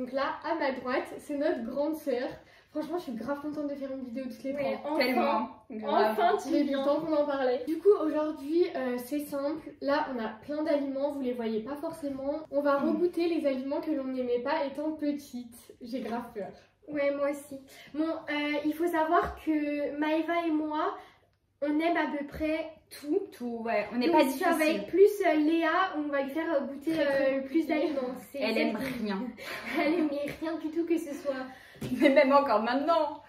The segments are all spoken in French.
donc là, à ma droite, c'est notre grande sœur. Franchement, je suis grave contente de faire une vidéo toutes les trois. Enfin, tellement. Enfin, tu es bien qu'on en parlait. Du coup, aujourd'hui, c'est simple. Là, on a plein d'aliments, vous les voyez pas forcément. On va regoûter les aliments que l'on n'aimait pas étant petite. J'ai grave peur. Ouais, moi aussi. Bon, il faut savoir que Maëva et moi, on aime à peu près tout. Tout, ouais. On n'est Donc, pas ça va difficile. être plus Léa, on va lui faire goûter le plus d'aliments. Elle aime rien. Elle aime rien du tout que ce soit. Mais même encore maintenant.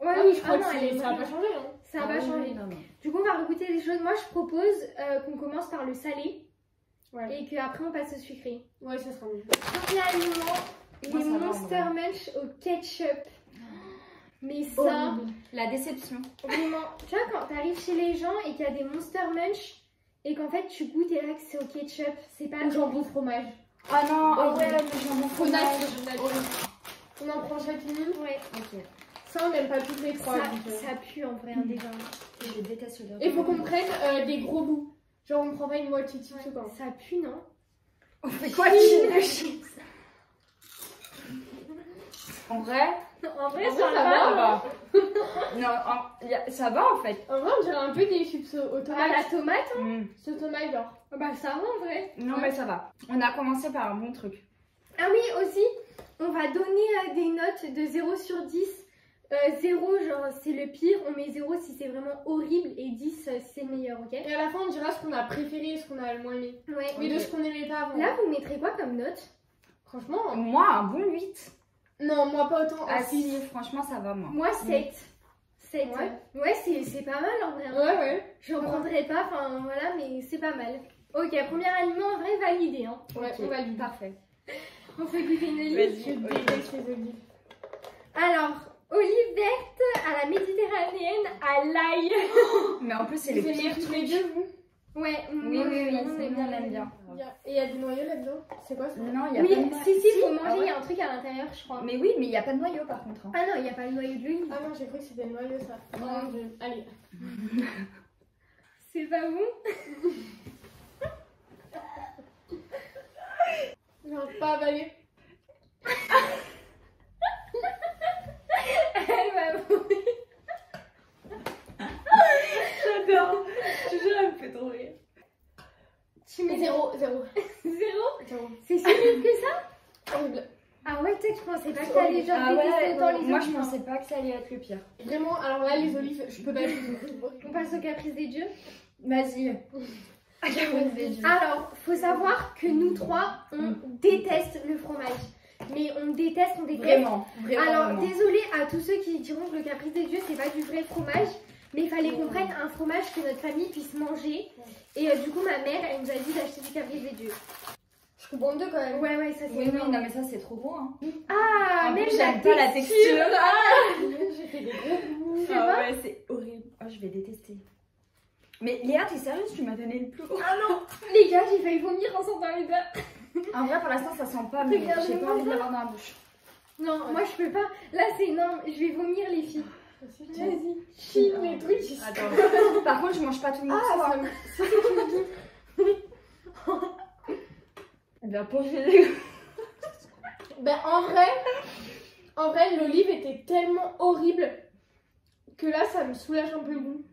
Ouais, Oui, je crois non, que elle aime ça va rien. pas changer. Hein. Ça va changer. Non, non. Du coup, on va regoûter des choses. Moi, je propose qu'on commence par le salé. Ouais. Et qu'après, on passe au sucré. Ouais, ça sera mieux. Premier aliment, les Moi, ça va, Monster moi. Munch au ketchup. Mais ça, Horrible. La déception. vraiment, tu vois, quand t'arrives chez les gens et qu'il y a des Monster Munch et qu'en fait tu goûtes et là que c'est au ketchup, c'est pas. Ou jambon fromage. Ah non, ah Ok. ouais, le jambon fromage. On en prend chacune une. Ouais, Ok. Ça, on n'aime pas toutes les trois. donc, ça pue en vrai, hein, déjà. Je déteste le Et faut qu'on prenne des gros bouts. Genre, on prend pas une moitié de chips ou quoi. Ça pue, non? On fait quoi de chips? En vrai, En vrai, En vrai, ça ça va. va. non, ça va en fait. En vrai, on dirait un peu des chips aux Ah, tomates. la tomate? Ce tomate, genre. Bah, ça va en vrai. Non, mais ça va. On a commencé par un bon truc. Ah oui, aussi, on va donner des notes de 0 sur 10. 0, genre c'est le pire, on met 0 si c'est vraiment horrible et 10 si c'est le meilleur, ok? Et à la fin, on dira ce qu'on a préféré et ce qu'on a le moins aimé. Ouais. Mais de ce qu'on aimait pas avant. Là, vous mettrez quoi comme note? Franchement, Moi, un bon 8. non, moi pas autant. Ah Ah, si, franchement, ça va, moi. Moi, 7. 7. Ouais. Ouais, c'est pas mal en vrai. hein. Ouais, ouais. J'en prendrai pas, enfin voilà, mais c'est pas mal. Ok, premier aliment en vrai validé. Hein. Ouais, Ok, on valide. Parfait. On fait goûter une olive. Vas-y. Je déteste les olives. Alors, olive verte à la méditerranéenne à l'ail. Mais en plus, c'est Vous les aimez pires tous les trucs. deux, vous? Ouais, Oui, on aime bien. Et il y a des noyaux là-dedans. C'est quoi ça? Non, il y a Oui, pas de noyau. si, faut manger, ah il ouais. y a un truc à l'intérieur, je crois. Mais oui, mais il n'y a pas de noyau par contre. hein. Ah non, il n'y a pas le noyau d'olive. Ah non, j'ai cru que c'était le noyau ça. Oh mon dieu. Allez. C'est pas bon. J'arrive pas à avaler. Elle va mourir. J'adore. Je te jure, elle me fait trop rire. Tu mets 0. 0. 0. C'est si nul que ça? Horrible. Ah ouais, tu sais que je pensais pas que t'allais genre Ah détester ouais, autant les moi olives. je pensais pas que ça allait être le pire. Vraiment, alors là, les olives, je peux pas du tout. On passe au caprice des dieux. Vas-y. Alors, faut savoir que nous trois, on déteste le fromage. Mais on déteste. Vraiment, vraiment. Alors, vraiment. désolé à tous ceux qui diront que le caprice des dieux, c'est pas du vrai fromage. Mais il fallait qu'on prenne un fromage que notre famille puisse manger. Et du coup, ma mère, elle nous a dit d'acheter du caprice des dieux. Je coupe en deux quand même. Ouais, ça c'est Oui, énorme. non mais ça c'est trop beau hein. Ah, En même plus, la j'aime pas la texture. J'ai fait des gros bouts. C'est Ah pas ouais, c'est horrible. Oh, je vais détester. Mais Léa, t'es sérieuse? Tu m'as donné le plus haut. Ah non, les gars, j'ai failli vomir en sentant les doigts. En vrai, pour l'instant, ça sent pas, mais Regarde, j'ai pas envie de moi, l'avoir dans la bouche. Non, moi je peux pas. Là, c'est énorme. Je vais vomir, les filles. Vas-y. Chine les trucs. Attends. Par contre, je mange pas tout le monde. Ah, ça me... Si, si, tu me dis. Elle va poser. Ben en vrai, l'olive était tellement horrible que là, ça me soulage un peu le goût.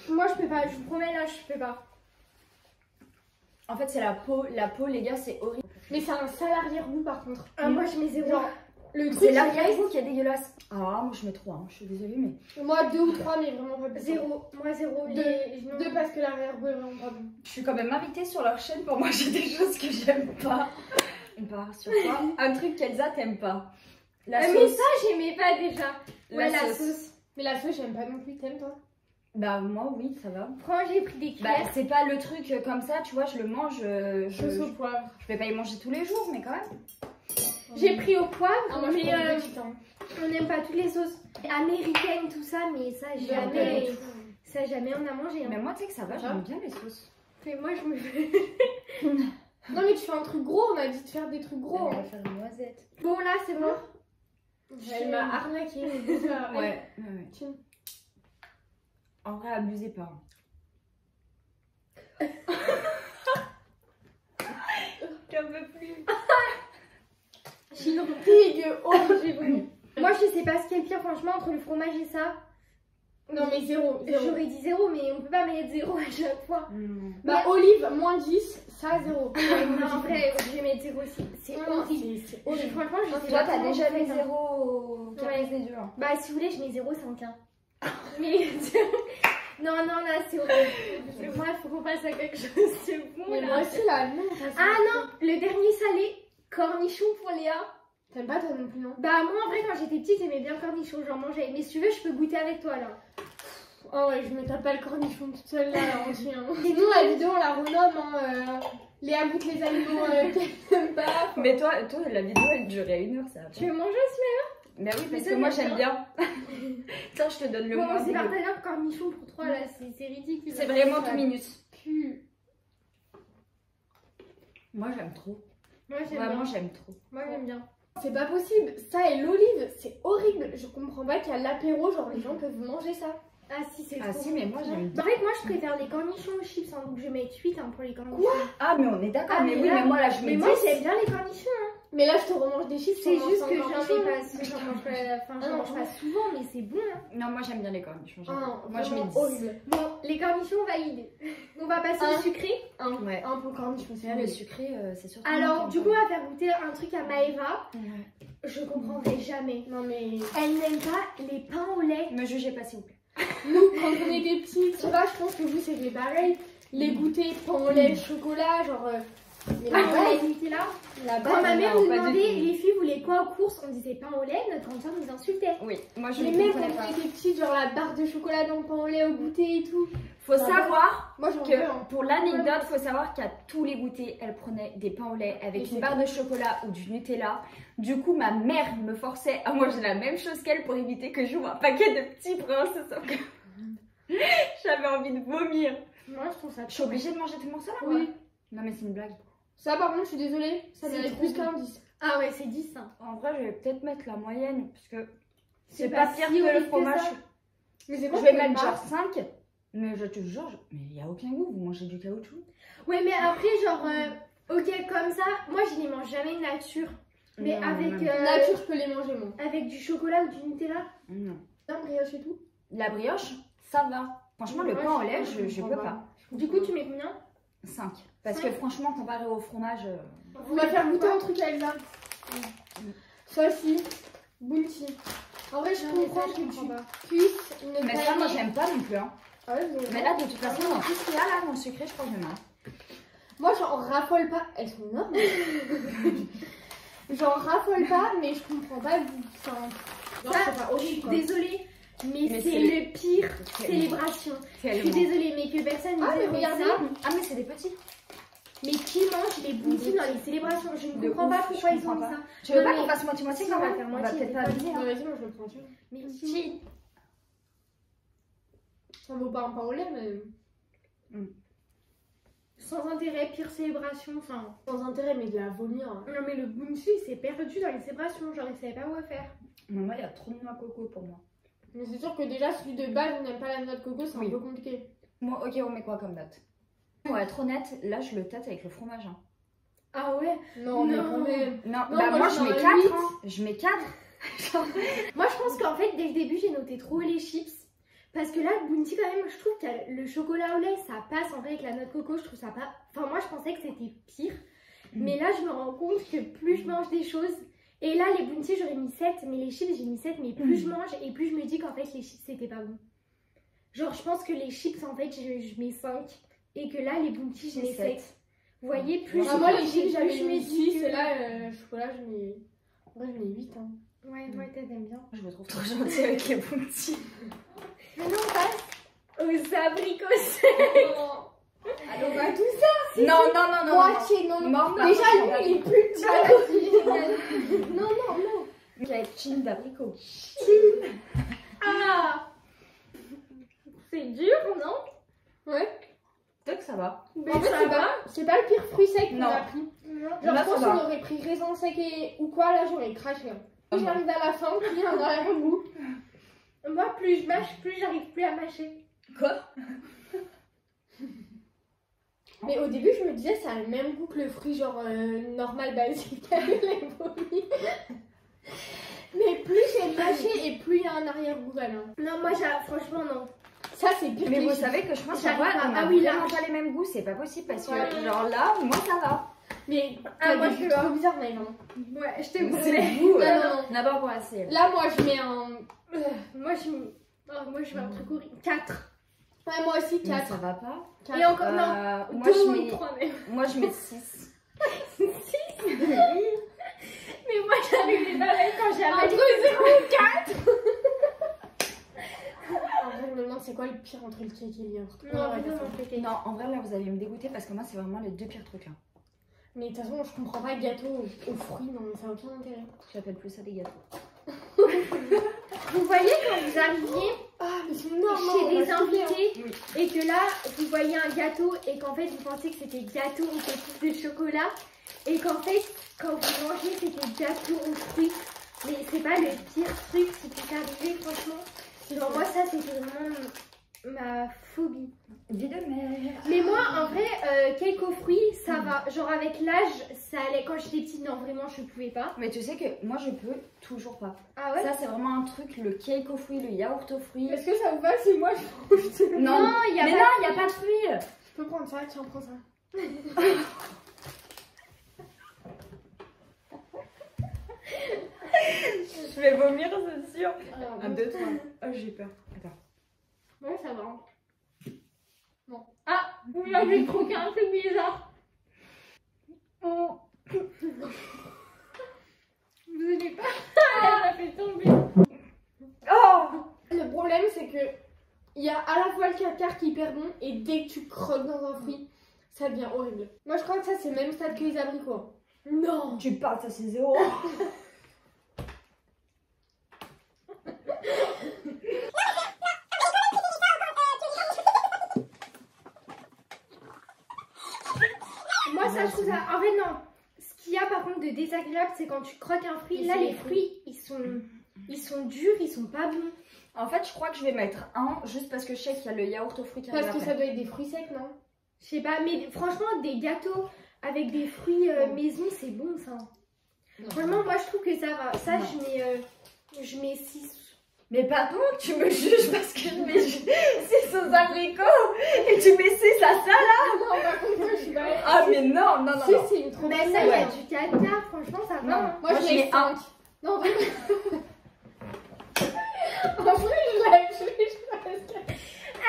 Moi, je peux pas. Je vous promets, là, je peux pas. En fait, c'est la peau. La peau, les gars, c'est horrible. Mais c'est un sale arrière-goût par contre. Ah, moi, je mets 0. Genre, le truc, C'est l'arrière-goût qui est dégueulasse. Ah, moi je mets 3, hein. Je suis désolée, mais. Moi, 2 ou 3, mais vraiment pas plus. 0. Moi, 0. Deux parce que l'arrière-goût est vraiment pas bon. Je suis quand même invitée sur leur chaîne pour manger des choses que j'aime pas. On part sur quoi? Un truc qu'Elsa t'aime pas. La Mais sauce. ça, j'aimais pas déjà. Ouais, la sauce. Mais la sauce, j'aime pas non plus. T'aimes toi? Bah, moi, oui, ça va. Franchement, j'ai pris des Bah, cuillères. c'est pas le truc comme ça, tu vois, je le mange. Sauce au poivre. Je vais pas y manger tous les jours, mais quand même. J'ai pris au poivre, Ah, moi, je mais prends petit temps. on n'aime pas toutes les sauces américaines, tout ça, mais ça, jamais. Ça, jamais on a mangé. Hein. Mais moi, tu sais que ça va, j'aime bien les sauces. Mais moi, je me fais. Non, mais tu fais un truc gros, on a dit de faire des trucs gros. On Hein. va faire une noisette. Bon, là, c'est bon. Elle m'a arnaqué. Déjà. Ouais. Tiens. En vrai, abusez pas. j'en peux plus. Chino, Dégueu. Oh, j'ai vomi. moi je sais pas ce qui est le pire, franchement, entre le fromage et ça. Non, mais zéro. J'aurais dit 0, mais on peut pas mettre 0 à chaque fois. Bah, olive, moins 10, ça, 0. Non, en vrai, je vais mettre 0 aussi. C'est horrible. C'est Horrible. Franchement, je sais Toi, pas t'as comment déjà vous mis faites, hein. 0 au caprice des dieux. Bah, si vous voulez, je mets 0, 5. Hein. Mais. Non, là, c'est horrible. Moi, il faut qu'on passe à quelque chose. C'est bon, Mais là. moi aussi, là, non. Ah non, le dernier salé, cornichon pour Léa. T'aimes pas, toi non plus, non? Bah, moi, en vrai, quand j'étais petite, j'aimais bien le cornichon, j'en mangeais. Mais si tu veux, je peux goûter avec toi, là. Oh ouais, je me tape pas le cornichon toute seule là, entier. Hein. Sinon, la vidéo, on la renomme. Hein, Léa goûte les aliments qu'elle n'aime pas. Mais toi, la vidéo, elle durait 1 heure, ça va. Tu veux manger aussi? Bah oui, parce Mais que moi, ça, j'aime bien. Tiens, je te donne le Bon, moins. c'est partagé un cornichon pour 3, là, c'est ridicule. C'est vraiment tout minute. Pu. Moi, j'aime trop. Moi, j'aime Vraiment, bien. j'aime trop. Moi, j'aime bien. C'est pas possible. Ça et l'olive, c'est horrible. Je comprends pas qu'il y a l'apéro, genre les gens peuvent manger ça. Ah, si, c'est Ah trop si, bon. mais moi, j'aime bien. En fait, moi, je préfère les cornichons aux chips, hein, donc je vais mettre 8 hein, pour les cornichons. Quoi? Ah, mais on est d'accord. Ah, mais mais oui, là- mais moi, là, je Mais mets moi, 10. j'aime bien les cornichons. Hein. Mais là, je te remange des chips. C'est on juste mange que un j'en cornichon. ai pas, j'en mange pas, enfin, j'en mange pas souvent, mais c'est bon. Hein. Non, moi, j'aime bien les cornichons. j'aime Ah, bien. Moi, je mets 10. horrible. Bon, les cornichons validés. On va passer au sucré. Ouais. Un peu cornichon, c'est Le mieux. sucré, c'est surtout. Alors, du coup, on va faire goûter un truc à Maëva. Ouais. Je comprendrai jamais. Non mais Elle n'aime pas les pains au lait. Me jugez pas, s'il vous plaît. nous, quand on était petites, tu vois, je pense que vous c'était pareil. Les goûters, pain au lait, chocolat, genre. Mais Ah, la base, ouais, était là. la Quand base. ma mère non, nous pas du demandait, tout. les filles voulaient quoi aux courses, on disait pain au lait, notre grande soeur nous insultait. Oui, moi, je Mais ne même quand comprenais pas. on était petites, genre la barre de chocolat dans le pain au lait au goûter et tout. Faut savoir Moi j'en veux que, un. pour l'anecdote, faut savoir qu'à tous les goûters, elle prenait des pains au lait avec Et une c'est barre de chocolat ou du Nutella. Du coup, ma mère me forçait à manger la même chose qu'elle pour éviter que j'ouvre un paquet de petits princes. Sauf que j'avais envie de vomir. Moi, je trouve ça Je suis obligée de manger tout le morceau là? Oui. Non, mais c'est une blague. Ça par contre, je suis désolée, ça C'est mérite trop plus bon. qu'un 10. Ah ouais, c'est 10. Hein. En vrai, je vais peut-être mettre la moyenne parce que C'est c'est pas pas pire si que le horrible que fromage. ça. Mais c'est Je quoi vais ce mettre fromage genre 5. Mais je te jure, mais il n'y a aucun goût. Vous mangez du caoutchouc. Ouais, mais après, genre, ok, comme ça, moi, je les mange jamais nature. Mais Non, avec, non. Nature, je peux les manger moi. avec du chocolat ou du Nutella. Non. Un brioche et tout. La brioche, ça va. Franchement, le Moi, pain au je lait, je comprends peux pas. Du coup, tu mets combien? 5. Parce Cinq. que franchement, comparé au fromage. On va faire goûter un truc à Elsa. Ça aussi, Bounty. En vrai, je comprends que tu puisses ne Mais pas ça, moi, aimer. j'aime pas non plus. Hein. Ah ouais, mais- Mais là, de toute façon, dans tout ce qu'il y a là, dans le sucré, je crois que je mets. Moi, j'en raffole pas. Elles sont énormes. J'en raffole pas, mais je comprends pas du. Enfin, non, Ça, c'est pas horrible quoi. Désolée, mais, Mais c'est c'est- le pire c'est- célébration. Je suis Tellement. désolée, mais que personne ne Ah, mais aime regardez. ça. Ah, mais c'est des petits. Mais qui mange les bounties dans les célébrations? Je ne De comprends ouf, pas pourquoi je ils ont comprends mis pas. ça. Tu veux Non, pas mais- qu'on fasse moitié-moitié Si, quand on va même? faire On va moitié, peut-être pas c'est abuser. Non, hein. vas-y, moi je le prends, tu vois. Mais Si. Ça vaut pas un pain au lait, mais. sans intérêt, pire célébration. Enfin, Sans intérêt, mais de la vomir. Hein. non, mais le bounty, c'est perdu dans les célébrations. Genre, ils savaient pas quoi faire. Mais moi, il y a trop de noix coco pour moi. Mais c'est sûr que déjà, celui de base, on n'aime pas la noix de coco, c'est Oui. un peu compliqué. Moi, ok, on met quoi comme date? Pour être honnête, là, je le tâte avec le fromage. Hein. Ah ouais? Non, mais Non. quand même. Non, Non, bah moi, moi, je je mets mets un 4. huit. Hein. Je mets 4. Moi, je pense qu'en fait, dès le début, j'ai noté trop les chips. Parce que là, le bounty, quand même, je trouve que le chocolat au lait, ça passe en vrai avec la noix de coco. Je trouve ça pas. Enfin, moi, je pensais que c'était pire. Mais là, je me rends compte que plus je mange des choses. Et là, les bounty, j'aurais mis 7. Mais les chips, j'ai mis 7. Mais plus je mange et plus je me dis qu'en fait, les chips, c'était pas bon. Genre, je pense que les chips, en fait, je mets 5. Et que là, les bounty, je J'ai mets 7. 7. Vous voyez, plus Ah, je moi, mange, les chips, plus j'avais je mis me dis 6, que- et là, chocolat, je mets. En vrai, je mets 8. Hein. Ouais, t'aimes bien. Je me trouve trop gentille avec les bounties. Maintenant, on passe aux abricots. Alors, pas tout ça. Non, non, non, non. Moitié, non, non. Mort, Déjà, lui, il est plus petit. Non, non, non. Avec chin d'abricot. Ah, c'est dur, non? Ouais. Peut-être que ça va. Mais En fait, ça c'est va. pas le pire fruit sec qu'on Non. a pris. Non. Genre, Là, je pense ça qu'on va. aurait pris raisin sec ou quoi, là, j'aurais craché. Hein. Ah non. J'arrive à la fin, puis il y a un arrière-goût. Moi, plus je mâche, plus j'arrive plus à mâcher. Quoi? Mais au début, je me disais, ça a le même goût que le fruit, genre normal, basique, avec les vomis. Mais plus c'est lâché et plus il y a un arrière-goût, alors. Non, moi, franchement, non. Ça, c'est pire Mais que vous les savez que je pense qu'on J'arrive pas. a Ah oui, là. vraiment pas les mêmes goûts, c'est pas possible parce que Ouais. genre là, moi ça va. Mais moi, je je suis vois. trop bizarre, mais non. Ouais, je C'est t'ai le goût. Non, non, non. D'abord pour assez. Là, moi, je mets un. Moi, je mets un truc horrible. 4. Ouais, moi aussi, Mais 4. ça va pas. Et encore, non. Moi 2 je ou mets 3 même. moi je mets 6. Mais moi, j'arrivais pas même quand j'avais. Entre 0 et 4. En vrai, je me demande c'est quoi le pire entre le cake et le yaourt. Non, Ouais, putain, ça. non, c'était. Non, en vrai là vous allez me dégoûter parce que moi c'est vraiment les deux pires trucs là. Mais de toute façon, je comprends pas le gâteau aux fruits, non, mais ça n'a aucun intérêt. J'appelle plus ça des gâteaux. Vous voyez quand vous arriviez Ah, mais c'est chez normal. des invités Oui. et que là, vous voyez un gâteau et qu'en fait, vous pensez que c'était gâteau aux pépites de chocolat et qu'en fait, quand vous mangez, c'était gâteau aux fruits. Mais c'est pas le pire truc qui peut arriver, franchement. Genre, moi, ça, c'était vraiment ma phobie. Vie de mère. Mais moi, en vrai, cake aux fruits, ça va. Genre, avec l'âge, ça allait. Quand j'étais petite, non, vraiment, je pouvais pas. Mais tu sais que moi je peux toujours pas. Ah ouais? Ça c'est vraiment un truc, le cake aux fruits, le yaourt aux fruits. Est-ce que ça vous va si moi je trouve Non, il y a mais pas. non, il y a pas de fruits. Je peux prendre ça, tiens, prends ça. Je vais vomir, c'est sûr. Alors, 1, 2, 3. Oh j'ai peur. Attends. ouais, ça va. Non. Ah, vous m'avez croqué un truc bizarre. Oh. Vous aimez pas? Elle m'a fait tomber. Oh. Le problème, c'est que il y a à la fois le caviar qui est hyper bon et dès que tu croques dans un fruit, ça devient horrible. Moi, je crois que ça, c'est le même stade que les abricots. Non. Tu parles, ça c'est 0. Moi, ça, je trouve ça. En fait, non. Ce qu'il y a par contre de désagréable, c'est quand tu croques un fruit. Mais Là, c'est les les fruits, ils sont durs, ils sont pas bons. En fait, je crois que je vais mettre 1 juste parce que je sais qu'il y a le yaourt aux fruits qui arrive Parce que après. ça doit être des fruits secs, non? Je sais pas, mais franchement, des gâteaux avec des fruits maison, c'est bon ça. Vraiment, moi, je trouve que ça va. Ça, Non. je mets 6. Mais pardon, tu me juges parce que je mets 6 aux abricots et tu mets 6 à ça là. Non, par contre, moi, je suis pas. Ah mais non, non, non, Si, non. c'est une trop Mais bonne ça, il y a ouais. du caviar, franchement, ça va. Non. hein. Moi, je mets 1. 5. Non, vraiment. En vrai, je l'ai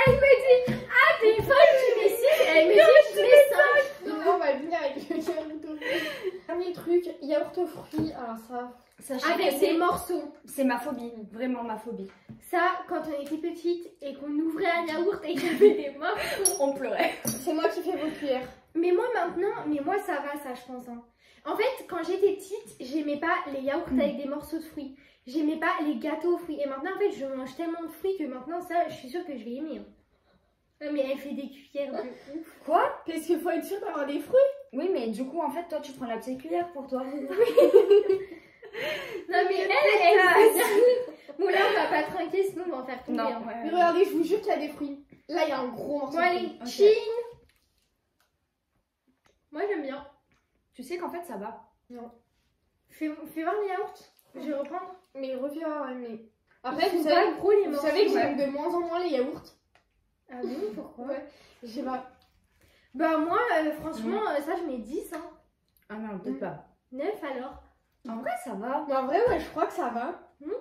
Elle me dit, ah, t'es folle, tu mets 6. Elle me dit, je mets 5. Non, on va venir avec le yaourt aux fruits. Premier truc, yaourt aux fruits. Alors, ça. Sachez Avec que des morceaux. c'est ma phobie, vraiment ma phobie. Ça, quand on était petite et qu'on ouvrait un yaourt et qu'il y avait des morceaux. On pleurait. C'est moi qui fais vos cuillères. Mais moi ça va, ça, je pense. Hein. En fait, quand j'étais petite, j'aimais pas les yaourts avec des morceaux de fruits. J'aimais pas les gâteaux aux fruits. Et maintenant, en fait, je mange tellement de fruits que maintenant, ça, je suis sûre que je vais aimer. Hein. Ah, mais elle fait des cuillères de ouf. Quoi? Parce qu'il faut être sûr d'avoir des fruits. Oui, mais du coup, en fait, toi, tu prends la petite cuillère pour toi. Non, mais elle bon, là, on va pas trinquer, sinon on va en faire tomber. Non, hein. ouais. Mais regardez, je vous jure qu'il y a des fruits. Là, il y a un gros morceau. Bon, allez, Ok. chin. Moi, j'aime bien. Tu sais qu'en fait, ça va. Fais voir les yaourts. Je vais reprendre. Mais refais voir, ouais, mais. Après, Ils vous sont savez, pas gros les vous morceaux. savez que ouais. j'aime de moins en moins les yaourts. Ah bon, pourquoi? Ouais. Je sais pas. Bah, moi, franchement, ça, je mets 10. Hein. Ah non, peut-être pas. 9 alors. En vrai, ça va. Mais en vrai, ouais, je crois que ça va. Non,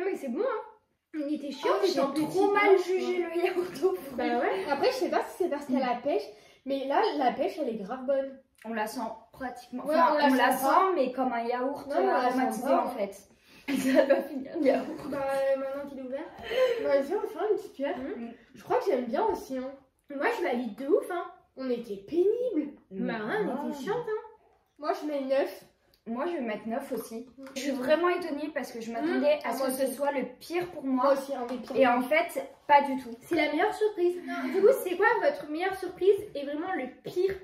mais c'est bon, hein. Il était chiant, Oh, j'ai étant trop petite, mal hein. jugé le yaourt aux fruits. Bah ouais. Après, je sais pas si c'est parce qu'il y a la pêche, mais là, la pêche, elle est grave bonne. On la sent pratiquement. Ouais, Enfin, on la sent, sent pas. mais comme un yaourt Non, on la aromatisé sent pas. en fait. Ça va finir le yaourt. Bah, maintenant qu'il est ouvert. Vas-y, on va faire une petite cuillère. Je crois que j'aime bien aussi. Hein. Moi, je valide de ouf, hein. On était pénibles. Bah, ouais, on était chiante, hein. Moi, je mets 9. Moi, je vais mettre 9 aussi. Je suis vraiment étonnée parce que je m'attendais à ce moi que ce aussi. soit le pire pour Moi moi. aussi, un des pires. Et en fait, pas du tout. C'est la meilleure surprise. Du coup, c'est quoi votre meilleure surprise et vraiment le pire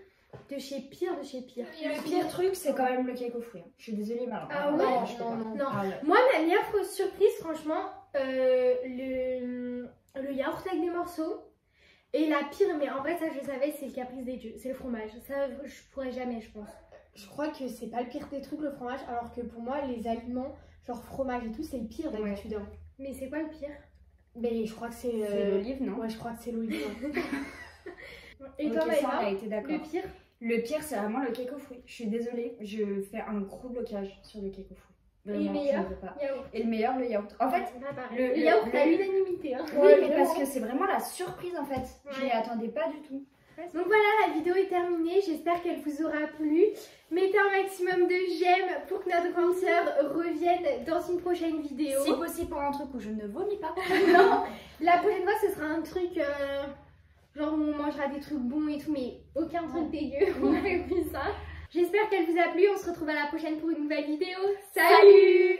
de chez pire de chez pire? Le pire truc, c'est quand même le cake aux fruits. Je suis désolée, mais alors, Ah non, ouais? je peux Non, pas. non. Non. Ah ouais. Moi, ma meilleure surprise, franchement, le yaourt avec des morceaux. Et la pire, mais en vrai ça je savais, c'est le caprice des dieux, c'est le fromage. Ça je pourrais jamais je pense. Je crois que c'est pas le pire des trucs le fromage, alors que pour moi les aliments, genre fromage et tout, c'est le pire d'habitude. Hein. Mais c'est quoi le pire? Mais je crois que c'est l'olive, non? Ouais, je crois que c'est l'olive. Et toi, Ok, ça, on Maëva, a été d'accord. le pire? Le pire, c'est vraiment le cake aux fruits. Je suis désolée, je fais un gros blocage sur le cake aux fruits. Et Vraiment, le meilleur? je ne veux pas. Yaourt. Et le meilleur, le yaourt. En fait, le yaourt à l'unanimité. Hein. oui, mais parce que c'est vraiment la surprise en fait. Je Ouais. m'y attendais pas du tout. Donc voilà, la vidéo est terminée. J'espère qu'elle vous aura plu. Mettez un maximum de j'aime pour que notre grande sœur revienne dans une prochaine vidéo. Si possible pour un truc où je ne vomis pas. Non, la prochaine fois ce sera un truc genre où on mangera des trucs bons et tout, mais aucun truc dégueu. On a fait ça. J'espère qu'elle vous a plu. On se retrouve à la prochaine pour une nouvelle vidéo. Salut!